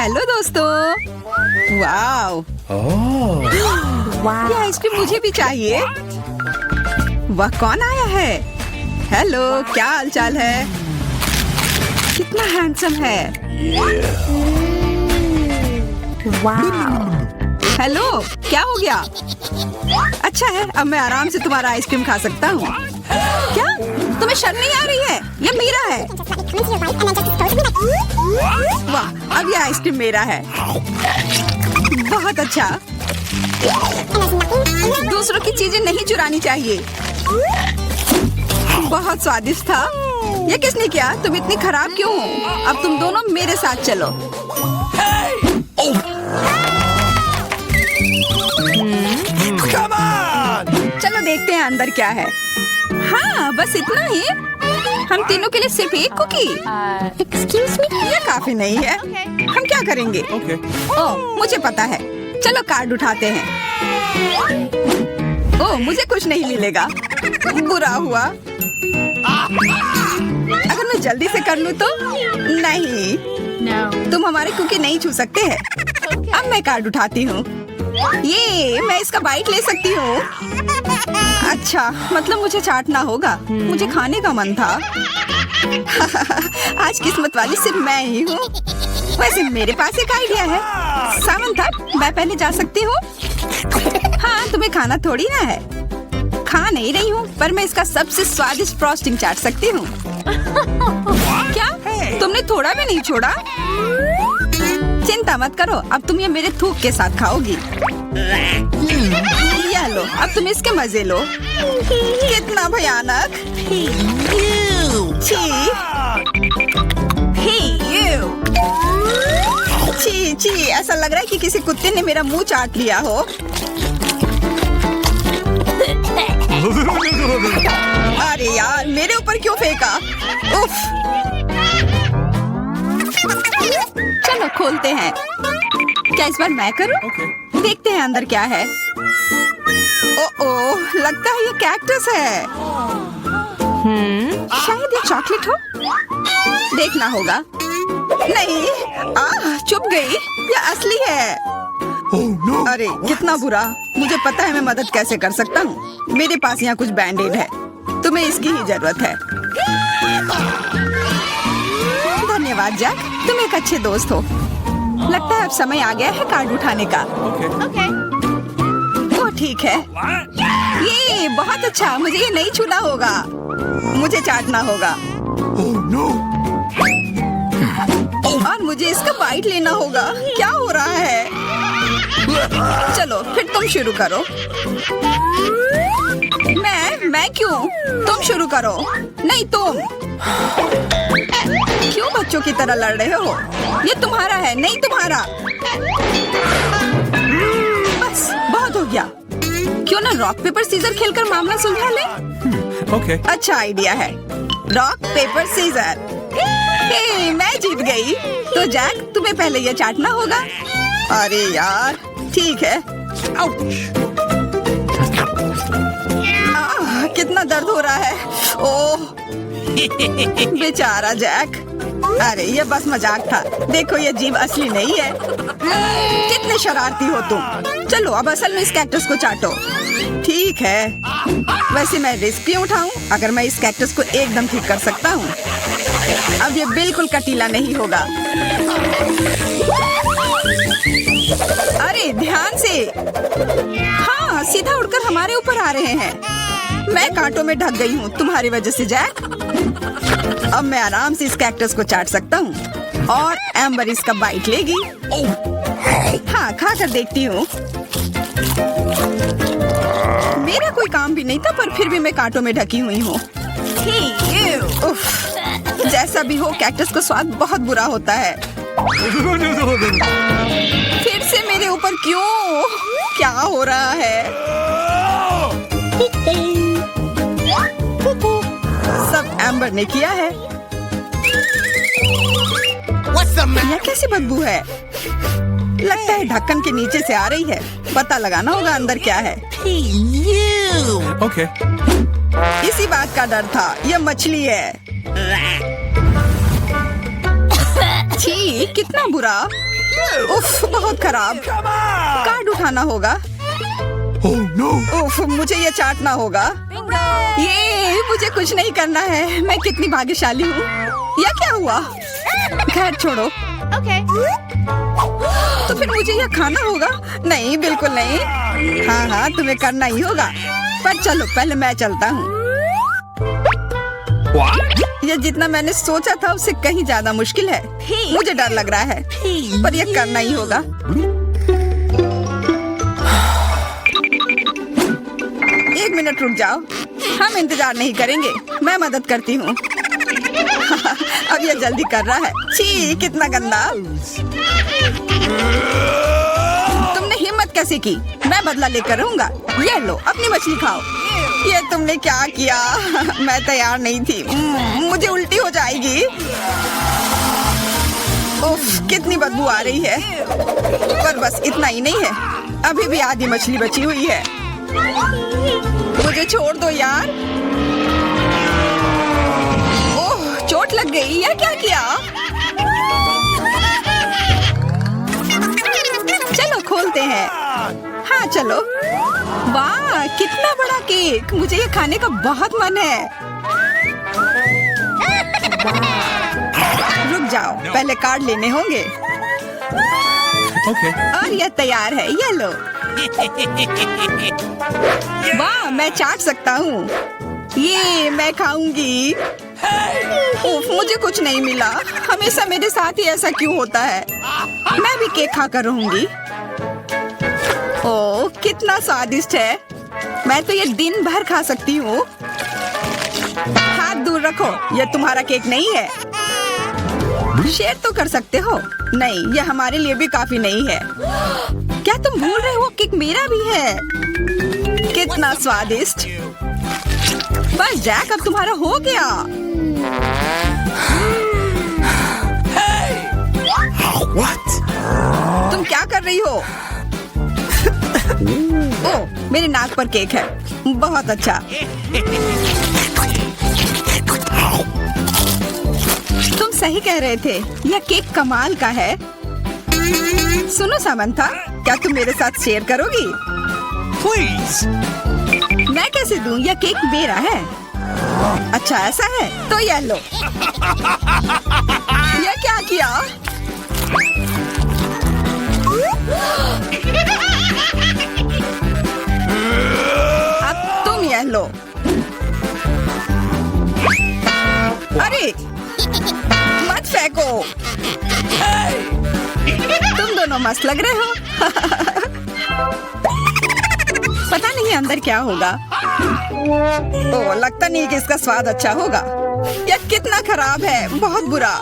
Hello दोस्तों। Wow, ये ice cream मुझे भी चाहिए। वाह, कौन आया है? हेलो, क्या हालचाल है? कितना हैंडसम है। हेलो, क्या हो गया? अच्छा है, अब मैं आराम से तुम्हारा आइसक्रीम खा सकता हूँ। क्या तुम्हें शर्म नहीं आ रही है? ये मेरा है। वाह, अब ये आइसक्रीम मेरा है। बहुत अच्छा। दूसरों की चीजें नहीं चुरानी चाहिए। बहुत स्वादिष्ट था। ये किसने किया? तुम इतनी खराब क्यों हो? अब तुम दोनों मेरे साथ चलो। चलो देखते हैं अंदर क्या है। हाँ, बस इतना ही। हम तीनों के लिए सिर्फ एक कुकी। एक्सक्यूज मी, ये काफी नहीं है। हम क्या करेंगे? ओह, मुझे पता है। चलो कार्ड उठाते हैं। ओह, मुझे कुछ नहीं मिलेगा। बुरा हुआ। अगर मैं जल्दी से कर लूँ तो? नहीं, तुम हमारे कुकी नहीं छू सकते हैं। अब मैं कार्ड उठाती हूँ। ये मैं इसका बाइट ले सकती हूँ। अच्छा, मतलब मुझे चाटना होगा। मुझे खाने का मन था। आज किस्मत वाली सिर्फ मैं ही हूँ। वैसे मेरे पास एक आइडिया है। सामंथा, मैं पहले जा सकती हूँ? हाँ, तुम्हें खाना थोड़ी ना है। खा नहीं रही हूँ, पर मैं इसका सबसे स्वादिष्ट फ्रॉस्टिंग चाट सकती हूँ। क्या तुमने थोड़ा भी नहीं छोड़ा? चिंता मत करो, अब तुम ये मेरे थूक के साथ खाओगी। ये लो, अब तुम इसके मजे लो। कितना भयानक। छी छी, ऐसा लग रहा है कि किसी कुत्ते ने मेरा मुंह चाट लिया हो। अरे यार, मेरे ऊपर क्यों फेंका? उफ। चलो खोलते हैं। क्या इस बार मैं करूं? देखते हैं अंदर क्या है। ओह, लगता है ये कैक्टस है। शायद ये चॉकलेट हो। देखना होगा। नहीं, चुप गई। ये असली है। अरे कितना बुरा। मुझे पता है मैं मदद कैसे कर सकता हूँ। मेरे पास यहाँ कुछ बैंडेड है। तुम्हें इसकी ही जरूरत है। धन्यवाद जैक, तुम एक अच्छे दोस्त हो। लगता है अब समय आ गया है कार्ड उठाने का। तो ठीक है। ये बहुत अच्छा। मुझे ये नहीं छूना होगा। मुझे चाटना होगा। और मुझे इसका बाइट लेना होगा। क्या हो रहा है? चलो फिर तुम शुरू करो। मैं क्यों? तुम शुरू करो। नहीं, तुम क्यों बच्चों की तरह लड़ रहे हो? ये तुम्हारा है, नहीं तुम्हारा। बस बहुत हो गया। क्यों ना रॉक पेपर सीजर खेलकर मामला सुलझा ले? अच्छा आइडिया है। Rock paper scissor. मैं जीत गई। तो जैक, तुम्हें पहले ये चाटना होगा। अरे यार, ठीक है। कितना दर्द हो रहा है। ओह, बेचारा जैक। अरे ये बस मजाक था। देखो, ये जीव असली नहीं है। कितने शरारती हो तुम। चलो अब असल में इस कैक्टस को चाटो। ठीक है। वैसे मैं रिस्क क्यों उठाऊं अगर मैं इस कैक्टस को एकदम ठीक कर सकता हूँ। अब ये बिल्कुल कटीला नहीं होगा। अरे ध्यान से। हाँ, सीधा उड़कर हमारे ऊपर आ रहे हैं। मैं कांटों में ढक गई हूँ तुम्हारी वजह से जैक। अब मैं आराम से इस कैक्टस को चाट सकता हूँ और एम्बर इसका बाइट लेगी। हाँ, खा कर देखती हूँ। मेरा कोई काम भी नहीं था, पर फिर भी मैं कांटों में ढकी हुई हूँ। जैसा भी हो, कैक्टस का स्वाद बहुत बुरा होता है। फिर से मेरे ऊपर क्यों? क्या हो रहा है? सब एम्बर ने किया है। यह कैसी बदबू है? लगता है ढक्कन के नीचे से आ रही है। पता लगाना होगा अंदर क्या है। इसी बात का डर था। यह मछली है। छी, कितना बुरा। उफ, बहुत खराब। कार्ड उठाना होगा। उफ, मुझे ये चाटना होगा। ये मुझे कुछ नहीं करना है। मैं कितनी भाग्यशाली हूँ। यह क्या हुआ? खैर छोड़ो। तो फिर मुझे यह खाना होगा? नहीं, बिल्कुल नहीं। हाँ, तुम्हें करना ही होगा। पर चलो, पहले मैं चलता हूँ। यह जितना मैंने सोचा था उससे कहीं ज्यादा मुश्किल है। मुझे डर लग रहा है, पर यह करना ही होगा। एक मिनट रुक जाओ। हम इंतजार नहीं करेंगे, मैं मदद करती हूँ। अब यह जल्दी कर रहा है। छी, कितना गंदा। तुमने हिम्मत कैसे की? मैं बदला लेकर रहूंगा। ये लो, अपनी मछली खाओ। ये तुमने क्या किया? मैं तैयार नहीं थी। मुझे उल्टी हो जाएगी। उफ, कितनी बदबू आ रही है। पर बस इतना ही नहीं है, अभी भी आधी मछली बची हुई है। मुझे छोड़ दो यार। ओह, चोट लग गई। यह क्या किया? चलो खोलते हैं। हाँ चलो। वाह, कितना बड़ा केक। मुझे ये खाने का बहुत मन है। रुक जाओ, पहले कार्ड लेने होंगे। और यह तैयार है, ये लो। वाह, मैं चाट सकता हूँ। ये मैं खाऊंगी। उफ, मुझे कुछ नहीं मिला। हमेशा मेरे साथ ही ऐसा क्यों होता है? मैं भी केक खाकर रहूंगी। ओह, कितना स्वादिष्ट है। मैं तो ये दिन भर खा सकती हूँ। हाथ दूर रखो, यह तुम्हारा केक नहीं है। शेयर तो कर सकते हो। नहीं, यह हमारे लिए भी काफी नहीं है। क्या तुम भूल रहे हो? केक मेरा भी है। कितना स्वादिष्ट। बस जैक, अब तुम्हारा हो गया। तुम क्या कर रही हो? ओह, मेरे नाक पर केक है। बहुत अच्छा। तुम सही कह रहे थे, यह केक कमाल का है। सुनो सामंथा, क्या तुम मेरे साथ शेयर करोगी? प्लीज। मैं कैसे दूं? यह केक मेरा है। अच्छा ऐसा है, तो यह लो। यह क्या किया? अब तुम यह लो। अरे मत फेंको। तुम दोनों मस्त लग रहे हो। पता नहीं अंदर क्या होगा। ओह, लगता नहीं कि इसका स्वाद अच्छा होगा। यह कितना खराब है, बहुत बुरा।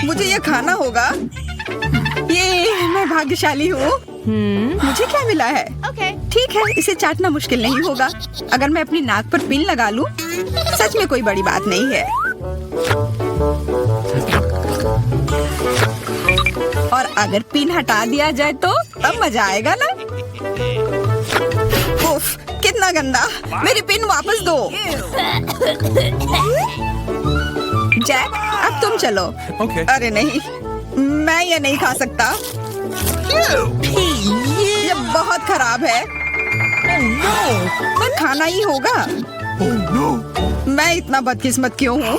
मुझे ये खाना होगा। ये मैं भाग्यशाली हूँ। मुझे क्या मिला है? ठीक है, इसे चाटना मुश्किल नहीं होगा। अगर मैं अपनी नाक पर पिन लगा लूं, सच में कोई बड़ी बात नहीं है। और अगर पिन हटा दिया जाए तो तब मजा आएगा ना। उफ, कितना गंदा। मेरी पिन वापस दो। जैक, अब तुम चलो। अरे नहीं, मैं ये नहीं खा सकता। ये बहुत खराब है। पर खाना ही होगा। मैं इतना बदकिस्मत क्यों हूँ?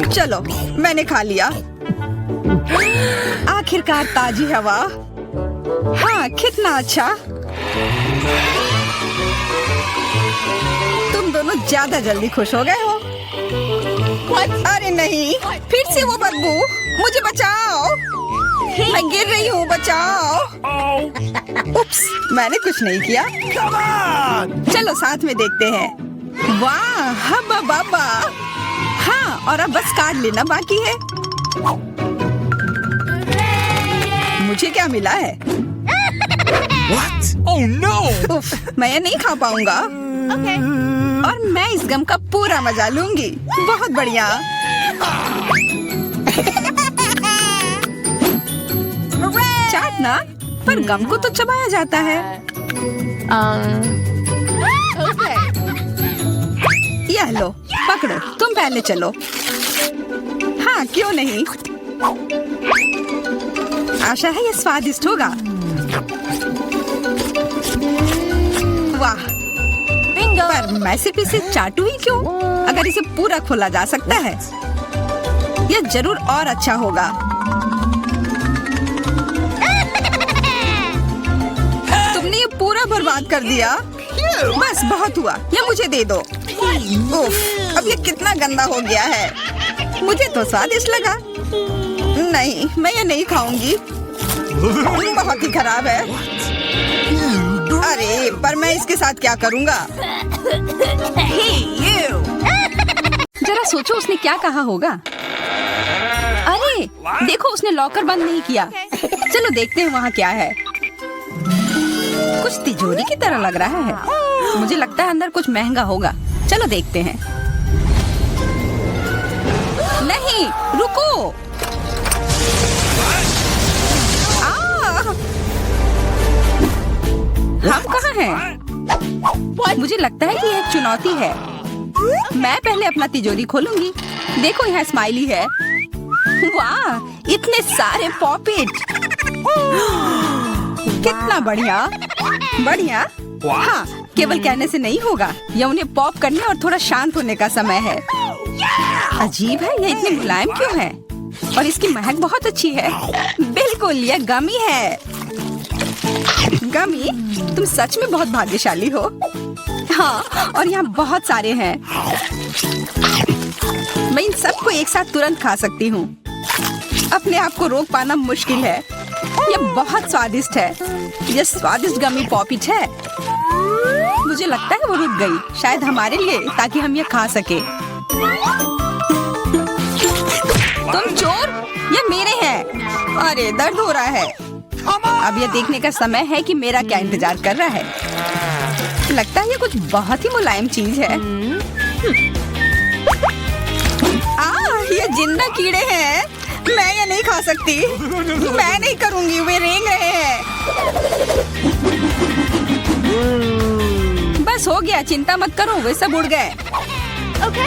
चलो, मैंने खा लिया। आखिरकार ताजी हवा। हाँ, कितना अच्छा। तुम दोनों ज्यादा जल्दी खुश हो गए हो। अरे नहीं, फिर से वो बदबू। मुझे बचाओ, मैं गिर रही हूँ, बचाओ। उप्स, मैंने कुछ नहीं किया। चलो साथ में देखते हैं। वाह, हब्बा बाबा। हाँ, और अब बस कार्ड लेना बाकी है। मुझे क्या मिला है? What? Oh no! उफ, मैं ये नहीं खा पाऊंगा। और मैं इस गम का पूरा मजा लूंगी। बहुत बढ़िया। चाटना, पर गम को तो चबाया जाता है। पकड़ो, तुम पहले चलो। हाँ, क्यों नहीं। आशा है ये स्वादिष्ट होगा। वाह, पर मैं सिर्फ इसे चाटू ही क्यों? अगर इसे पूरा खोला जा सकता है, यह जरूर और अच्छा होगा। तुमने ये पूरा बर्बाद कर दिया। बस बहुत हुआ, ये मुझे दे दो। उफ, अब ये कितना गंदा हो गया है। मुझे तो स्वादिष्ट लगा। नहीं, मैं ये नहीं खाऊंगी। बहुत ही खराब है। अरे, पर मैं इसके साथ क्या करूंगा? जरा सोचो उसने क्या कहा होगा। अरे, देखो उसने लॉकर बंद नहीं किया। चलो देखते हैं वहाँ क्या है। कुछ तिजोरी की तरह लग रहा है। मुझे लगता है अंदर कुछ महंगा होगा। चलो देखते हैं। नहीं, रुको। हम कहाँ हैं? मुझे लगता है कि यह एक चुनौती है। मैं पहले अपना तिजोरी खोलूंगी। देखो यहाँ स्माइली है। वाह, इतने सारे पॉपिट। कितना बढ़िया। बढ़िया। हाँ, केवल कहने से नहीं होगा। यह उन्हें पॉप करने और थोड़ा शांत होने का समय है। अजीब है, यह इतने मुलायम क्यों है? और इसकी महक बहुत अच्छी है। बिल्कुल, यह गमी है। गमी, तुम सच में बहुत भाग्यशाली हो। हाँ, और यहाँ बहुत सारे हैं। मैं इन सबको एक साथ तुरंत खा सकती हूँ। अपने आप को रोक पाना मुश्किल है। यह बहुत स्वादिष्ट है। यह स्वादिष्ट गमी पॉपिट है। मुझे लगता है वो रुक गई, शायद हमारे लिए, ताकि हम ये खा सके। तुम चोर, ये मेरे हैं। अरे, दर्द हो रहा है। अब यह देखने का समय है कि मेरा क्या इंतजार कर रहा है। लगता है ये कुछ बहुत ही मुलायम चीज है। ये जिंदा कीड़े हैं। मैं ये नहीं खा सकती। मैं नहीं करूंगी, वे रेंग रहे हैं। बस हो गया, चिंता मत करो, वे सब उड़ गए।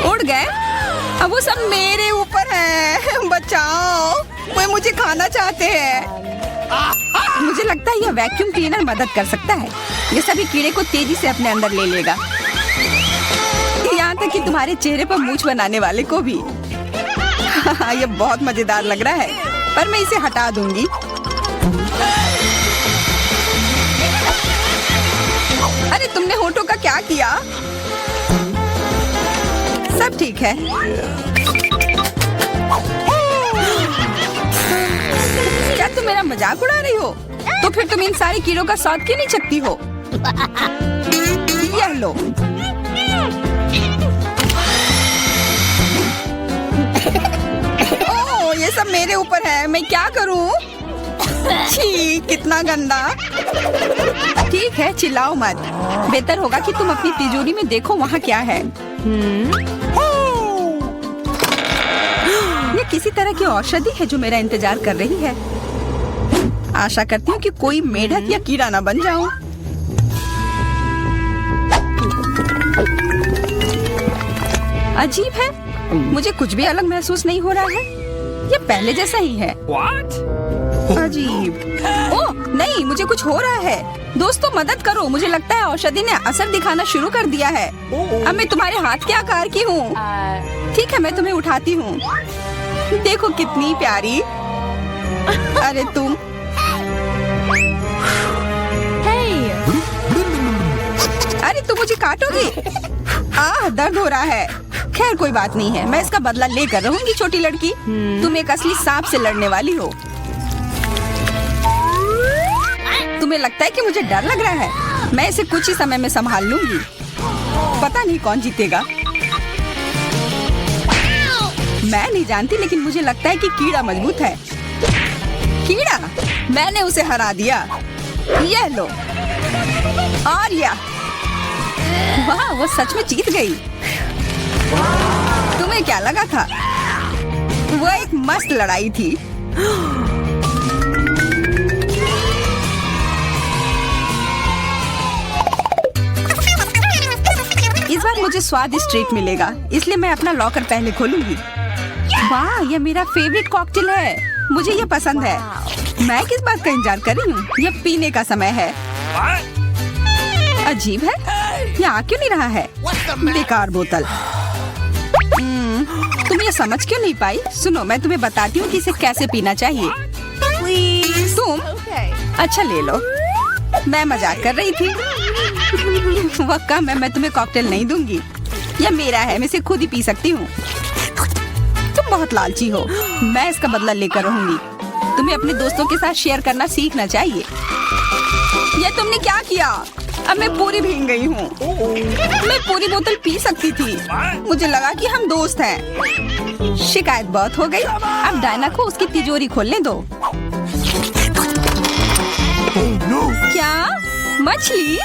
उड़ गए? अब वो सब मेरे ऊपर है। बचाओ, वे मुझे खाना चाहते हैं। मुझे लगता है यह वैक्यूम क्लीनर मदद कर सकता है। ये सभी कीड़े को तेजी से अपने अंदर ले लेगा, यहाँ तक कि तुम्हारे चेहरे पर मूंछ बनाने वाले को भी। ये बहुत मजेदार लग रहा है, पर मैं इसे हटा दूंगी। अरे, तुमने होठों का क्या किया? सब ठीक है। क्या तुम मेरा मजाक उड़ा रही हो? तो फिर तुम इन सारे कीड़ों का स्वाद क्यों नहीं चखती हो? यह लो। ओह, ये सब मेरे ऊपर है। मैं क्या करूं? छी, कितना गंदा। ठीक है, चिल्लाओ मत। बेहतर होगा कि तुम अपनी तिजोरी में देखो वहाँ क्या है। ये किसी तरह की औषधि है जो मेरा इंतजार कर रही है। आशा करती हूँ कि कोई मेढक या कीड़ा ना बन जाऊं। अजीब है, मुझे कुछ भी अलग महसूस नहीं हो रहा है। ये पहले जैसा ही है। What? अजीब। ओह नहीं, मुझे कुछ हो रहा है। दोस्तों मदद करो, मुझे लगता है औषधि ने असर दिखाना शुरू कर दिया है। अब मैं तुम्हारे हाथ के आकार की हूँ। ठीक है, मैं तुम्हें उठाती हूँ। देखो कितनी प्यारी। अरे तुम। अरे तुम मुझे काटोगी? दर्द हो रहा है। खैर कोई बात नहीं है, मैं इसका बदला लेकर रहूंगी। छोटी लड़की, तुम एक असली सांप से लड़ने वाली हो। तुम्हें लगता है कि मुझे डर लग रहा है? मैं इसे कुछ ही समय में संभाल लूंगी। पता नहीं कौन जीतेगा। मैं नहीं जानती, लेकिन मुझे लगता है कि कीड़ा मजबूत है। कीड़ा, मैंने उसे हरा दिया। यह लो। और यह, वाह, वो सच में जीत गई। तुम्हें क्या लगा था? वो एक मस्त लड़ाई थी। इस इस बार मुझे स्वादिष्ट ट्रीट मिलेगा, इसलिए मैं अपना लॉकर पहले खोलूंगी। वाह, ये मेरा फेवरेट कॉकटेल है, मुझे ये पसंद है। मैं किस बात का इंतजार कर रही हूँ? ये पीने का समय है। अजीब है, ये आ क्यों नहीं रहा है? बेकार बोतल। तुम ये समझ क्यों नहीं पाई? सुनो, मैं तुम्हें बताती हूँ कि इसे कैसे पीना चाहिए। तुम अच्छा ले लो, मैं मजाक कर रही थी। वक्का, मैं तुम्हें कॉकटेल नहीं दूंगी, यह मेरा है, मैं इसे खुद ही पी सकती हूँ। तुम बहुत लालची हो, मैं इसका बदला लेकर रहूंगी। तुम्हें अपने दोस्तों के साथ शेयर करना सीखना चाहिए। ये तुमने क्या किया? अब मैं पूरी भीग गई हूँ। मैं पूरी बोतल पी सकती थी, मुझे लगा कि हम दोस्त हैं। शिकायत बहुत हो गई, अब डायना को उसकी तिजोरी खोलने दो। क्या मछली?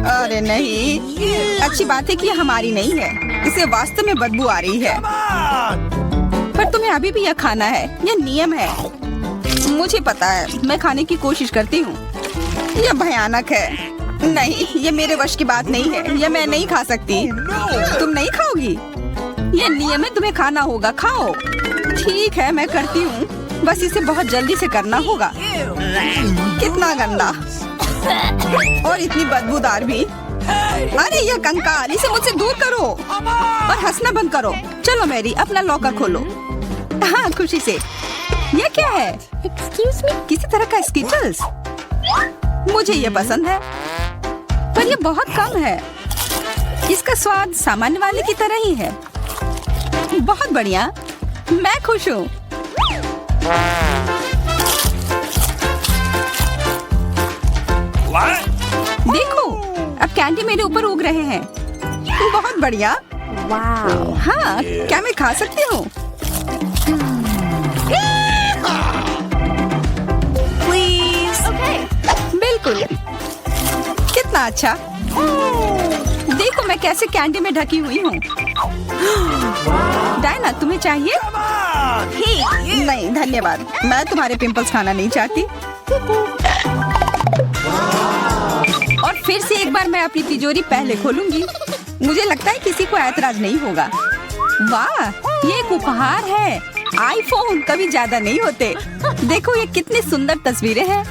अरे नहीं, अच्छी बात है कि हमारी नहीं है, इसे वास्तव में बदबू आ रही है। पर तुम्हें अभी भी यह खाना है, यह नियम है। मुझे पता है, मैं खाने की कोशिश करती हूँ। यह भयानक है। नहीं, ये मेरे वश की बात नहीं है, यह मैं नहीं खा सकती। तुम नहीं खाओगी? यह नियम है, तुम्हें खाना होगा, खाओ। ठीक है, मैं करती हूँ, बस इसे बहुत जल्दी से करना होगा। कितना गंदा और इतनी बदबूदार भी। अरे यह कंकाल, इसे मुझसे दूर करो और हंसना बंद करो। चलो मैरी, अपना लॉकर खोलो। हाँ, खुशी से। यह क्या है? एक्सक्यूज मी, किसी तरह का स्किटल्स। मुझे ये पसंद है, पर ये बहुत कम है। इसका स्वाद सामान्य वाले की तरह ही है। बहुत बढ़िया, मैं खुश हूँ। देखो, अब कैंडी मेरे ऊपर उग रहे हैं। बहुत बढ़िया। हाँ, क्या मैं खा सकती हूँ? बिल्कुल, कितना अच्छा। देखो मैं कैसे कैंडी में ढकी हुई हूँ। डायना, तुम्हें चाहिए? नहीं धन्यवाद, मैं तुम्हारे पिंपल्स खाना नहीं चाहती। और फिर से एक बार मैं अपनी तिजोरी पहले खोलूंगी। मुझे लगता है किसी को ऐतराज नहीं होगा। वाह, ये एक उपहार है। आईफोन कभी ज्यादा नहीं होते। देखो ये कितनी सुंदर तस्वीरें हैं।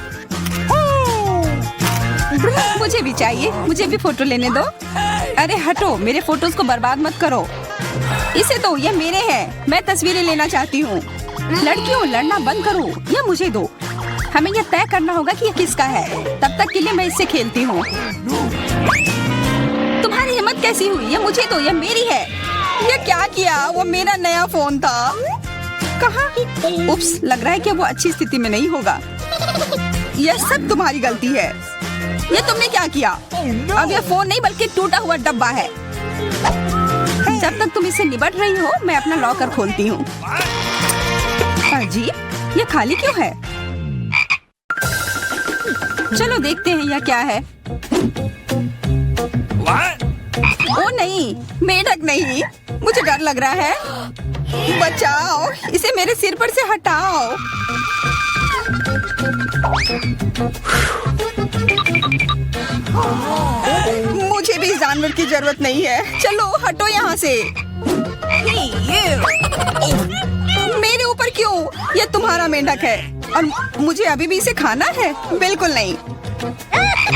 मुझे भी चाहिए, मुझे भी फोटो लेने दो। अरे हटो, मेरे फोटोज को बर्बाद मत करो। इसे दो, ये मेरे हैं, मैं तस्वीरें लेना चाहती हूँ। लड़कियों, लड़ना बंद करो, ये मुझे दो। हमें यह तय करना होगा कि यह किसका है। तब तक के लिए मैं इससे खेलती हूँ। तुम्हारी हिम्मत कैसी हुई? ये मुझे दो, ये मेरी है। ये क्या किया? वो मेरा नया फोन था। कहाँ? उप्स, लग रहा है कि वो अच्छी स्थिति में नहीं होगा। यह सब तुम्हारी गलती है। ये तुमने क्या किया? अब यह फोन नहीं बल्कि टूटा हुआ डब्बा है। जब तक तुम इसे निबट रही हो, मैं अपना लॉकर खोलती हूँ। अजीब, ये खाली क्यों है? चलो देखते हैं यह क्या है। ओ नहीं, मेढक नहीं, मुझे डर लग रहा है। बचाओ, इसे मेरे सिर पर से हटाओ। मुझे भी जानवर की जरूरत नहीं है। चलो हटो यहाँ से। मेरे ऊपर क्यों? ये तुम्हारा मेंढक है और मुझे अभी भी इसे खाना है? बिल्कुल नहीं।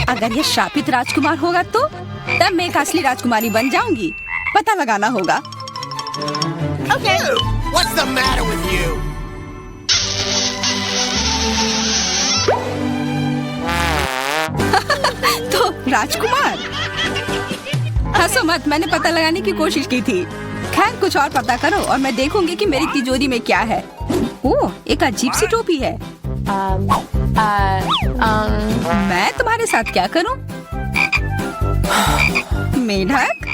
अगर ये शापित राजकुमार होगा तो तब मैं एक असली राजकुमारी बन जाऊंगी। पता लगाना होगा। Okay. What's the matter with you? तो राजकुमार, हंसो मत, मैंने पता लगाने की कोशिश की थी। खैर कुछ और पता करो और मैं देखूंगी कि मेरी तिजोरी में क्या है। ओह, एक अजीब सी टोपी है। मैं तुम्हारे साथ क्या करूं? मेढक,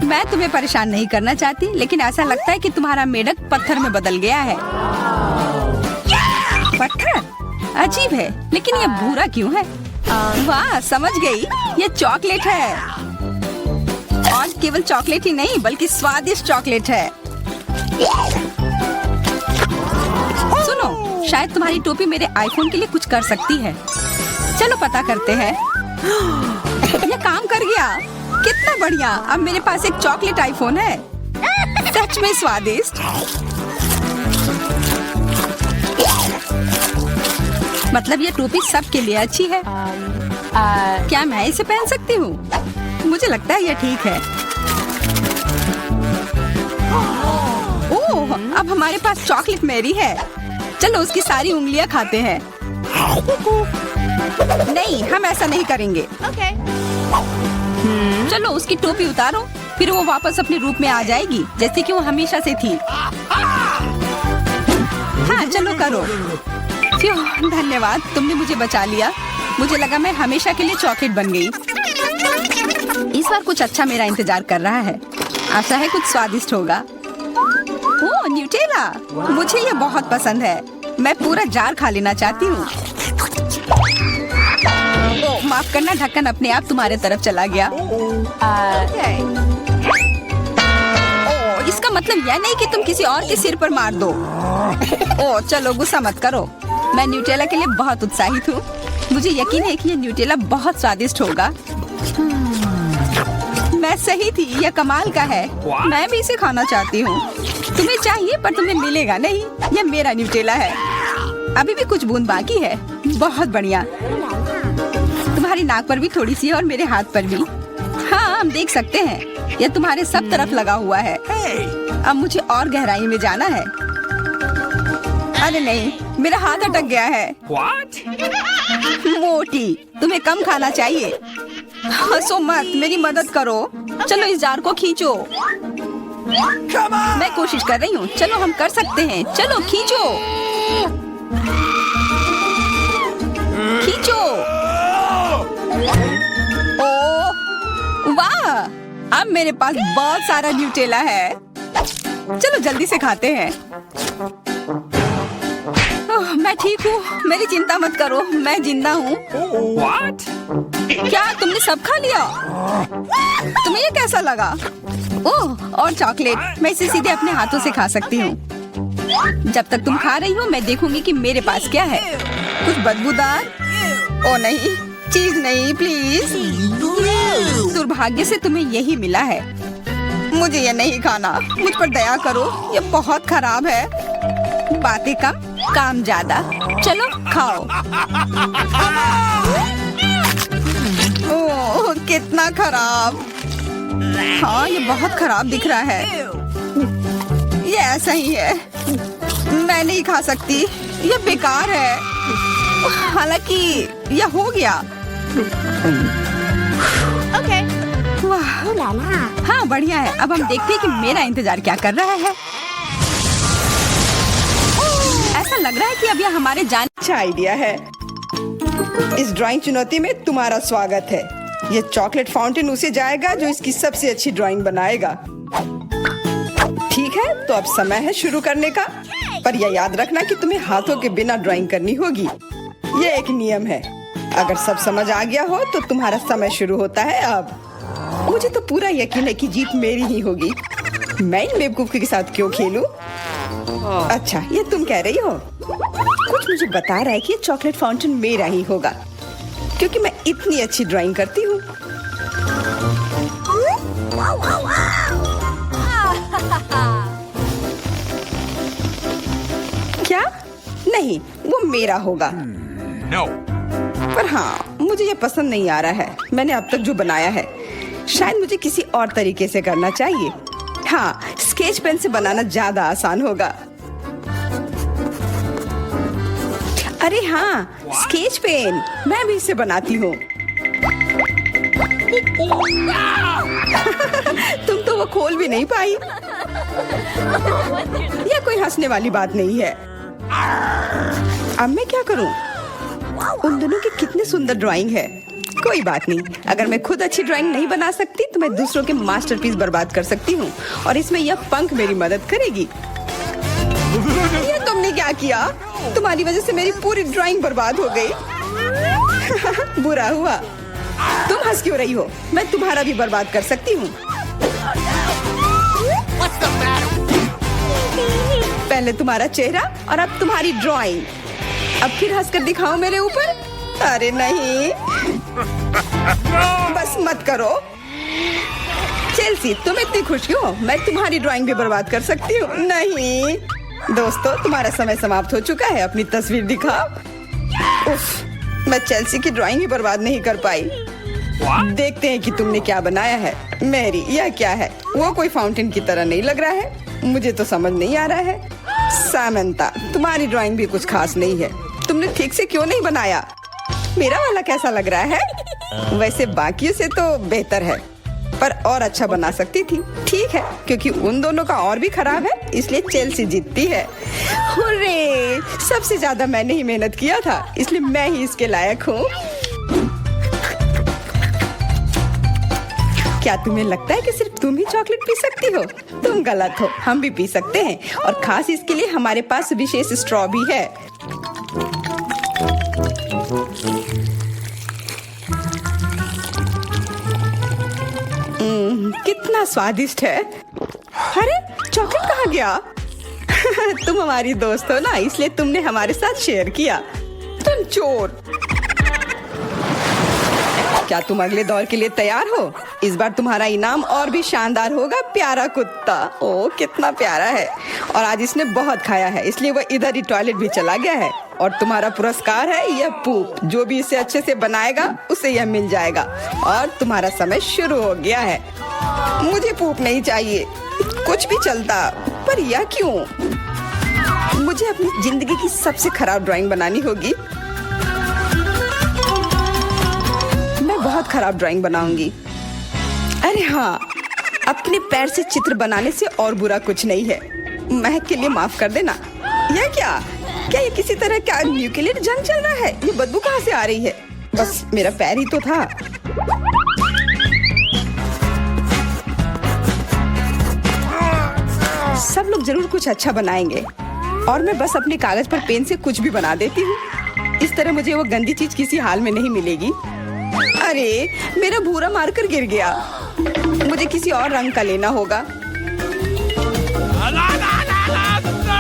मैं तुम्हें परेशान नहीं करना चाहती, लेकिन ऐसा लगता है कि तुम्हारा मेढक पत्थर में बदल गया है। पत्थर? अजीब है, लेकिन ये भूरा क्यों है? वाह, समझ गई, ये चॉकलेट है। और केवल चॉकलेट ही नहीं बल्कि स्वादिष्ट चॉकलेट है। सुनो, शायद तुम्हारी टोपी मेरे आईफोन के लिए कुछ कर सकती है। चलो पता करते हैं। ये काम कर गया, कितना बढ़िया। अब मेरे पास एक चॉकलेट आईफोन है। सच में स्वादिष्ट। मतलब ये टोपी सबके लिए अच्छी है। क्या मैं इसे पहन सकती हूँ? मुझे लगता है ये ठीक है। ओह, अब हमारे पास चॉकलेट मैरी है। चलो उसकी सारी उंगलियां खाते हैं। नहीं, हम ऐसा नहीं करेंगे। चलो उसकी टोपी उतारो, फिर वो वापस अपने रूप में आ जाएगी जैसे कि वो हमेशा से थी। हाँ चलो करो। क्यों, धन्यवाद, तुमने मुझे बचा लिया। मुझे लगा मैं हमेशा के लिए चॉकलेट बन गई। इस बार कुछ अच्छा मेरा इंतजार कर रहा है। आशा है कुछ स्वादिष्ट होगा। ओह, न्यूटेला, मुझे ये बहुत पसंद है। मैं पूरा जार खा लेना चाहती हूँ। ओह, माफ करना, ढक्कन अपने आप तुम्हारे तरफ चला गया। ओह, इसका मतलब यह नहीं कि तुम किसी और के सिर पर मार दो। ओह, चलो गुस्सा मत करो। मैं न्यूटेला के लिए बहुत उत्साहित हूँ। मुझे यकीन है कि ये न्यूटेला बहुत स्वादिष्ट होगा। मैं सही थी, यह कमाल का है। मैं भी इसे खाना चाहती हूँ। तुम्हें चाहिए पर तुम्हें मिलेगा नहीं। यह मेरा न्यूटेला है। अभी भी कुछ बूंद बाकी है। बहुत बढ़िया। तुम्हारी नाक पर भी थोड़ी सी है और मेरे हाथ पर भी। हाँ, हम देख सकते हैं। यह तुम्हारे सब तरफ लगा हुआ है। अब मुझे और गहराई में जाना है। अरे नहीं, मेरा हाथ अटक गया है। मोटी, तुम्हें कम खाना चाहिए। हंसो मत, मेरी मदद करो। चलो इस जार को खींचो। मैं कोशिश कर रही हूँ। चलो हम कर सकते हैं। चलो खींचो, खींचो। ओह वाह, अब मेरे पास बहुत सारा न्यूटेला है। चलो जल्दी से खाते हैं। ओह, मैं ठीक हूँ, मेरी चिंता मत करो, मैं जिंदा हूँ। क्या तुमने सब खा लिया? तुम्हें ये कैसा लगा? ओह, और चॉकलेट, मैं इसे सीधे अपने हाथों से खा सकती हूँ। जब तक तुम खा रही हो मैं देखूंगी कि मेरे पास क्या है। कुछ बदबूदार? ओ नहीं, चीज नहीं, प्लीज। दुर्भाग्य से तुम्हें यही मिला है। मुझे ये नहीं खाना, मुझ पर दया करो, ये बहुत खराब है। बातें कम, काम ज्यादा। चलो खाओ। ओह, कितना खराब। हाँ, ये बहुत खराब दिख रहा है। ये ऐसा ही है, मैं नहीं खा सकती, ये बेकार है। हालांकि यह हो गया। वाह, हाँ बढ़िया है। अब हम देखते हैं कि मेरा इंतजार क्या कर रहा है। ऐसा लग रहा है कि अब यह हमारे जाने। अच्छा आइडिया है। इस ड्राइंग चुनौती में तुम्हारा स्वागत है। ये चॉकलेट फाउंटेन उसे जाएगा जो इसकी सबसे अच्छी ड्राइंग बनाएगा। ठीक है, तो अब समय है शुरू करने का। पर यह याद रखना कि तुम्हें हाथों के बिना ड्राइंग करनी होगी। ये एक नियम है। अगर सब समझ आ गया हो तो तुम्हारा समय शुरू होता है अब। मुझे तो पूरा यकीन है कि जीत मेरी ही होगी। मैं इन बेवकूफ के साथ क्यों खेलूं? अच्छा, ये तुम कह रही हो? कुछ मुझे बता रहा है कि ये चॉकलेट फाउंटेन मेरा ही होगा, क्योंकि मैं इतनी अच्छी ड्राइंग करती हूँ। क्या? नहीं, वो मेरा होगा। No. पर हाँ, मुझे ये पसंद नहीं आ रहा है। मैंने अब तक जो बनाया है, शायद मुझे किसी और तरीके से करना चाहिए। हाँ, स्केच पेन से बनाना ज्यादा आसान होगा। अरे हाँ, स्केच पेन, मैं भी इसे बनाती हूँ। तुम तो वो खोल भी नहीं पाई। यह कोई हंसने वाली बात नहीं है। अब मैं क्या करूं? उन दोनों की कितनी सुंदर ड्राइंग है। कोई बात नहीं, अगर मैं खुद अच्छी ड्राइंग नहीं बना सकती तो मैं दूसरों के मास्टरपीस बर्बाद कर सकती हूँ, और इसमें यह पंख मेरी मदद करेगी। ये तुमने क्या किया? तुम्हारी वजह से मेरी पूरी ड्राइंग बर्बाद हो गई। बुरा हुआ। तुम हंस क्यों रही हो? मैं तुम्हारा भी बर्बाद कर सकती हूँ। पहले तुम्हारा चेहरा और अब तुम्हारी ड्राइंग। अब फिर हंसकर दिखाओ मेरे ऊपर। अरे नहीं, बस मत करो। चेल्सी, तुम इतनी खुश क्यों? मैं तुम्हारी ड्राइंग भी बर्बाद कर सकती हूँ। नहीं दोस्तों, तुम्हारा समय समाप्त हो चुका है। अपनी तस्वीर दिखाओ। उफ, मैं चेल्सी की ड्राइंग ही बर्बाद नहीं कर पाई। देखते हैं कि तुमने क्या बनाया है। मैरी, यह क्या है? वो कोई फाउंटेन की तरह नहीं लग रहा है। मुझे तो समझ नहीं आ रहा है। सामंता, तुम्हारी ड्राइंग भी कुछ खास नहीं है। तुमने ठीक से क्यों नहीं बनाया? मेरा वाला कैसा लग रहा है? वैसे बाकियों से तो बेहतर है, पर और अच्छा बना सकती थी। ठीक है, क्योंकि उन दोनों का और भी खराब है, इसलिए चेल्सी जीतती है। हुर्रे! सबसे ज्यादा मैंने ही मेहनत किया था, इसलिए मैं ही इसके लायक हूँ। क्या तुम्हें लगता है कि सिर्फ तुम ही चॉकलेट पी सकती हो? तुम गलत हो, हम भी पी सकते हैं, और खास इसके लिए हमारे पास विशेष स्ट्रॉ भी है। कितना स्वादिष्ट है। अरे चॉकलेट कहाँ गया? तुम हमारी दोस्त हो ना, इसलिए तुमने हमारे साथ शेयर किया। तुम चोर। क्या तुम अगले दौर के लिए तैयार हो? इस बार तुम्हारा इनाम और भी शानदार होगा। प्यारा कुत्ता, ओ कितना प्यारा है। और आज इसने बहुत खाया है, इसलिए वह इधर ही टॉयलेट भी चला गया है। और तुम्हारा पुरस्कार है यह पूप। जो भी इसे अच्छे से बनाएगा उसे यह मिल जाएगा। और तुम्हारा समय शुरू हो गया है। मुझे पूप नहीं चाहिए, कुछ भी चलता, पर यह क्यों? मुझे अपनी जिंदगी की सबसे खराब ड्राइंग बनानी होगी। मैं बहुत खराब ड्राइंग बनाऊंगी। अरे हाँ, अपने पैर से चित्र बनाने से और बुरा कुछ नहीं है। महक के लिए माफ कर देना। यह क्या ये किसी तरह का न्यूक्लियर जंग चल रहा है? ये बदबू कहाँ से आ रही है? बस मेरा पैर ही तो था। सब लोग जरूर कुछ अच्छा बनाएंगे, और मैं बस अपने कागज पर पेन से कुछ भी बना देती हूँ। इस तरह मुझे वो गंदी चीज किसी हाल में नहीं मिलेगी। अरे मेरा भूरा मार्कर गिर गया। मुझे किसी और रंग का लेना होगा।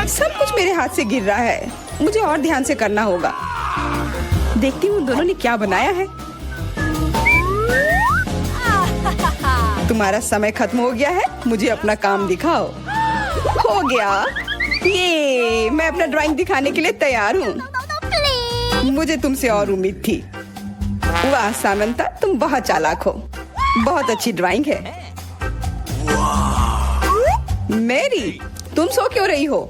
सब कुछ मेरे हाथ से गिर रहा है। मुझे और ध्यान से करना होगा। देखती हूँ दोनों ने क्या बनाया है। तुम्हारा समय खत्म हो गया है, मुझे अपना काम दिखाओ। हो गया, ये मैं अपना ड्राइंग दिखाने के लिए तैयार हूँ। मुझे तुमसे और उम्मीद थी। वाह सामंता, तुम बहुत चालाक हो। बहुत अच्छी ड्राइंग है। मैरी, तुम सो क्यों रही हो?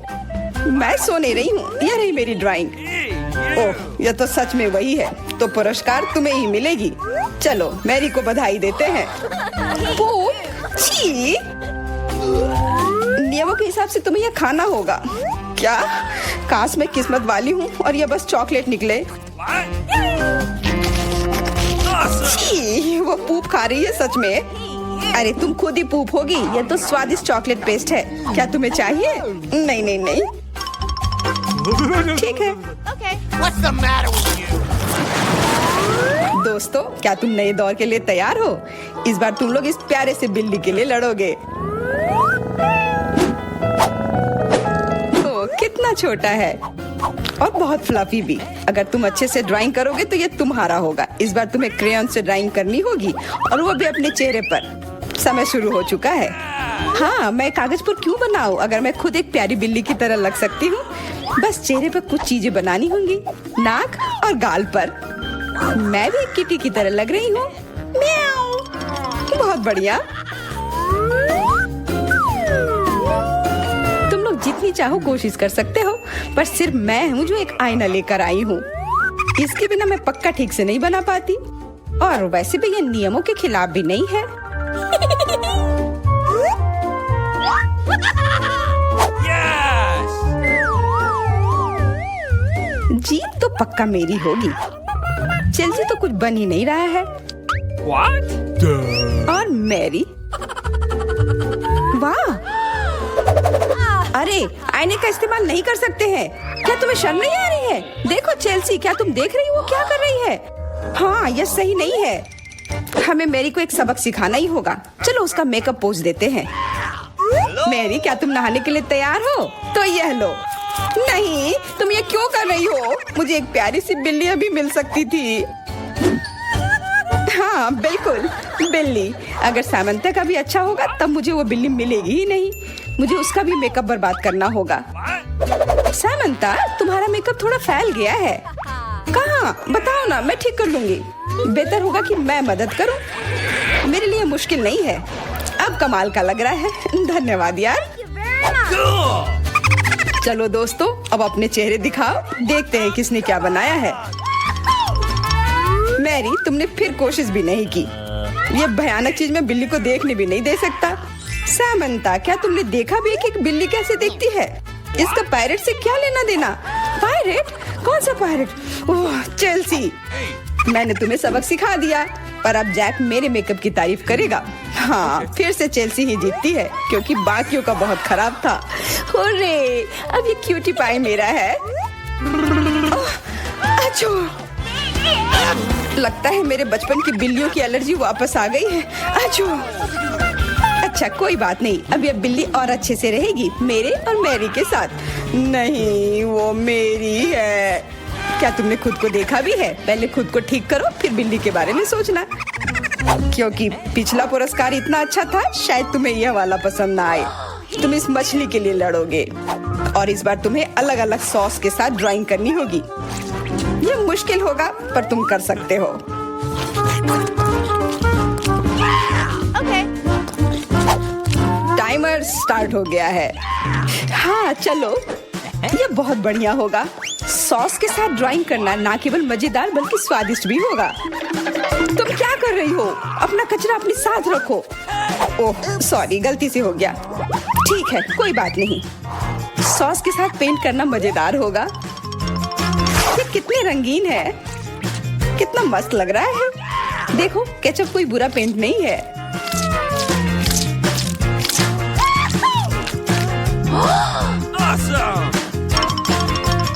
मैं सो नहीं रही हूँ, यह रही मेरी ड्राइंग। ओह, यह तो सच में वही है। तो पुरस्कार तुम्हें ही मिलेगी। चलो मैरी को बधाई देते हैं। छी! नियमों के हिसाब से तुम्हें यह खाना होगा। क्या? काश मैं किस्मत वाली हूँ और यह बस चॉकलेट निकले। छी! वो पूप खा रही है सच में। अरे तुम खुद ही पूप होगी। यह तो स्वादिष्ट चॉकलेट पेस्ट है। क्या तुम्हें चाहिए? नहीं नहीं नहीं, ठीक है। What's the matter with you? दोस्तों, क्या तुम नए दौर के लिए तैयार हो? इस बार तुम लोग इस प्यारे से बिल्ली के लिए लड़ोगे। ओ, कितना छोटा है और बहुत फ्लफी भी। अगर तुम अच्छे से ड्राइंग करोगे तो ये तुम्हारा होगा। इस बार तुम्हें क्रेयॉन से ड्राइंग करनी होगी, और वो भी अपने चेहरे पर। समय शुरू हो चुका है। हाँ, मैं कागज पर क्यों बनाऊं अगर मैं खुद एक प्यारी बिल्ली की तरह लग सकती हूँ। बस चेहरे पर कुछ चीजें बनानी होंगी, नाक और गाल पर। मैं भी एक किटी की तरह लग रही हूँ। म्याऊ। बहुत बढ़िया। तुम लोग जितनी चाहो कोशिश कर सकते हो, पर सिर्फ मैं हूँ जो एक आईना लेकर आई हूँ। इसके बिना मैं पक्का ठीक से नहीं बना पाती, और वैसे भी ये नियमों के खिलाफ भी नहीं है। जीत तो पक्का मेरी होगी। चेल्सी तो कुछ बन ही नहीं रहा है। What? और मैरी, वाह! अरे आईने का इस्तेमाल नहीं कर सकते हैं। क्या तुम्हें शर्म नहीं आ रही है? देखो चेल्सी, क्या तुम देख रही हो वो क्या कर रही है? हाँ, यह सही नहीं है। हमें मैरी को एक सबक सिखाना ही होगा। चलो उसका मेकअप पोज देते हैं। मैरी, क्या तुम नहाने के लिए तैयार हो? तो यह लो। नहीं, तुम ये क्यों कर रही हो? मुझे एक प्यारी सी बिल्ली अभी मिल सकती थी। हाँ बिल्कुल, बिल्ली। अगर सामंता का भी अच्छा होगा तब मुझे वो बिल्ली मिलेगी ही नहीं। मुझे उसका भी मेकअप बर्बाद करना होगा। सामंता, तुम्हारा मेकअप थोड़ा फैल गया है। कहाँ? बताओ ना, मैं ठीक कर लूंगी। बेहतर होगा कि मैं मदद करूं। मेरे लिए मुश्किल नहीं है। अब कमाल का लग रहा है। धन्यवाद यार। चलो दोस्तों, अब अपने चेहरे दिखाओ। देखते हैं किसने क्या बनाया है। मैरी, तुमने फिर कोशिश भी नहीं की। ये भयानक चीज मैं बिल्ली को देखने भी नहीं दे सकता। सामंता, क्या तुमने देखा भी कि एक बिल्ली कैसे देखती है? इसका पायरेट से क्या लेना देना? पायरेट? कौन सा पायरेट? ओह, चेल्सी। मैंने तुम्हें सबक सिखा दिया, पर अब जैक मेरे मेकअप की तारीफ करेगा। हाँ, फिर से चेल्सी ही जीतती है क्योंकि बाकियों का बहुत खराब था। हुर्रे, अब ये क्यूटी पाई मेरा है। अच्छो, लगता है मेरे बचपन की बिल्लियों की एलर्जी वापस आ गई है। अच्छो। अच्छा, कोई बात नहीं। अब ये बिल्ली और अच्छे से रहेगी मेरे और मैरी के साथ। नहीं, वो मेरी है। क्या तुमने खुद को देखा भी है? पहले खुद को ठीक करो, फिर बिल्ली के बारे में सोचना। क्योंकि पिछला पुरस्कार इतना अच्छा था, शायद तुम्हें यह वाला पसंद ना आए। तुम इस मछली के लिए लड़ोगे और इस बार तुम्हें अलग अलग सॉस के साथ ड्राइंग करनी होगी। ये मुश्किल होगा, पर तुम कर सकते हो। टाइमर स्टार्ट हो गया है। हाँ चलो, ये बहुत बढ़िया होगा। सॉस के साथ ड्राइंग करना ना केवल मजेदार बल्कि स्वादिष्ट भी होगा। तुम क्या कर रही हो? अपना कचरा अपने साथ रखो। ओह सॉरी, गलती से हो गया। ठीक है, कोई बात नहीं। सॉस के साथ पेंट करना मजेदार होगा। ये कितने रंगीन है, कितना मस्त लग रहा है। देखो, केचप कोई बुरा पेंट नहीं है।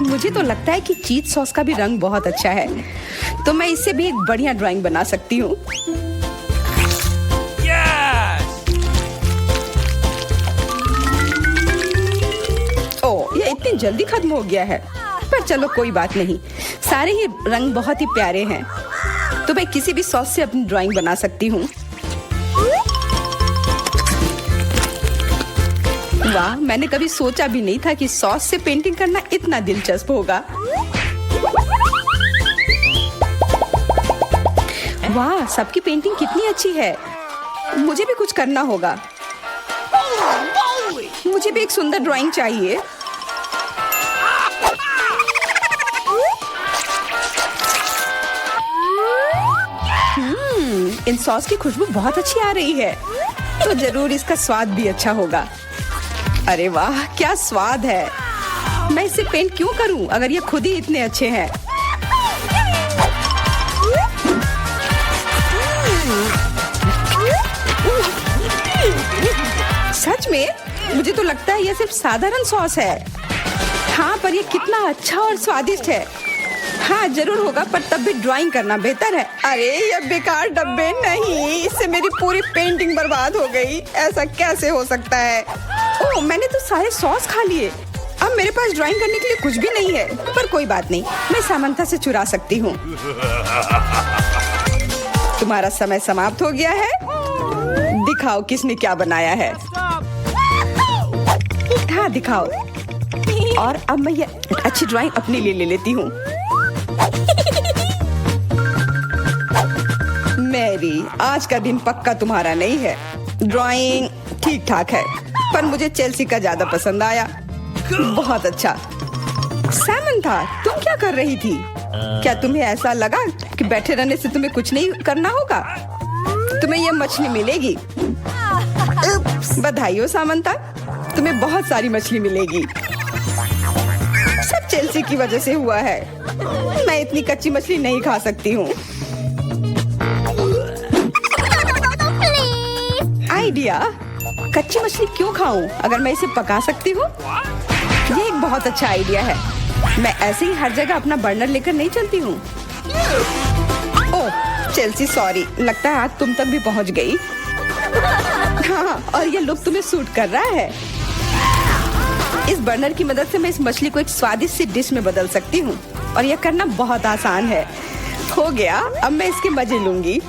मुझे तो लगता है कि चीज सॉस का भी रंग बहुत अच्छा है, तो मैं इससे भी एक बढ़िया ड्राइंग बना सकती हूँ। ओह, ये इतनी जल्दी खत्म हो गया है। पर चलो कोई बात नहीं, सारे ही रंग बहुत ही प्यारे हैं, तो मैं किसी भी सॉस से अपनी ड्राइंग बना सकती हूँ। वाह, मैंने कभी सोचा भी नहीं था कि सॉस से पेंटिंग करना इतना दिलचस्प होगा। वाह, सबकी पेंटिंग कितनी अच्छी है। मुझे भी कुछ करना होगा। मुझे भी एक सुंदर ड्राइंग चाहिए। इन सॉस की खुशबू बहुत अच्छी आ रही है, तो जरूर इसका स्वाद भी अच्छा होगा। अरे वाह, क्या स्वाद है। मैं इसे पेंट क्यों करूं अगर ये खुद ही इतने अच्छे हैं। सच में? मुझे तो लगता है ये सिर्फ साधारण सॉस है। हाँ, पर ये कितना अच्छा और स्वादिष्ट है। हाँ जरूर होगा, पर तब भी ड्राइंग करना बेहतर है। अरे ये बेकार डब्बे, नहीं, इससे मेरी पूरी पेंटिंग बर्बाद हो गई। ऐसा कैसे हो सकता है? ओह, मैंने तो सारे सॉस खा लिए। अब मेरे पास ड्राइंग करने के लिए कुछ भी नहीं है। पर कोई बात नहीं, मैं सामंता से चुरा सकती हूँ। तुम्हारा समय समाप्त हो गया है। दिखाओ किसने क्या बनाया है। हाँ दिखाओ। और अब मैं ये अच्छी ड्राइंग अपने लिए ले लेती हूँ। मैरी, आज का दिन पक्का तुम्हारा नहीं है। ड्राइंग ठीक ठाक है, पर मुझे चेल्सी का ज्यादा पसंद आया। बहुत अच्छा। सामंथा, तुम क्या कर रही थी? क्या तुम्हें ऐसा लगा कि बैठे रहने से तुम्हें कुछ नहीं करना होगा? तुम्हें ये मछली मिलेगी। बधाई हो सामंथा, तुम्हें बहुत सारी मछली मिलेगी। सब चेल्सी की वजह से हुआ है। मैं इतनी कच्ची मछली नहीं खा सकती हूँ। आइडिया, कच्ची मछली क्यों खाऊं अगर मैं इसे पका सकती हूँ? ये एक बहुत अच्छा आइडिया है। मैं ऐसे ही हर जगह अपना बर्नर लेकर नहीं चलती हूँ। ओह चेल्सी, सॉरी, लगता है आज तुम तक भी पहुँच गई। हाँ, और ये लुक तुम्हें सूट कर रहा है। इस बर्नर की मदद से मैं इस मछली को एक स्वादिष्ट सी डिश में बदल सकती हूँ और यह करना बहुत आसान है। हो गया, अब मैं इसके मजे लूंगी।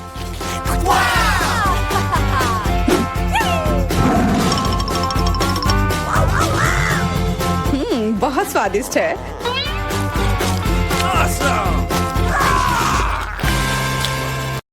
बहुत स्वादिष्ट है।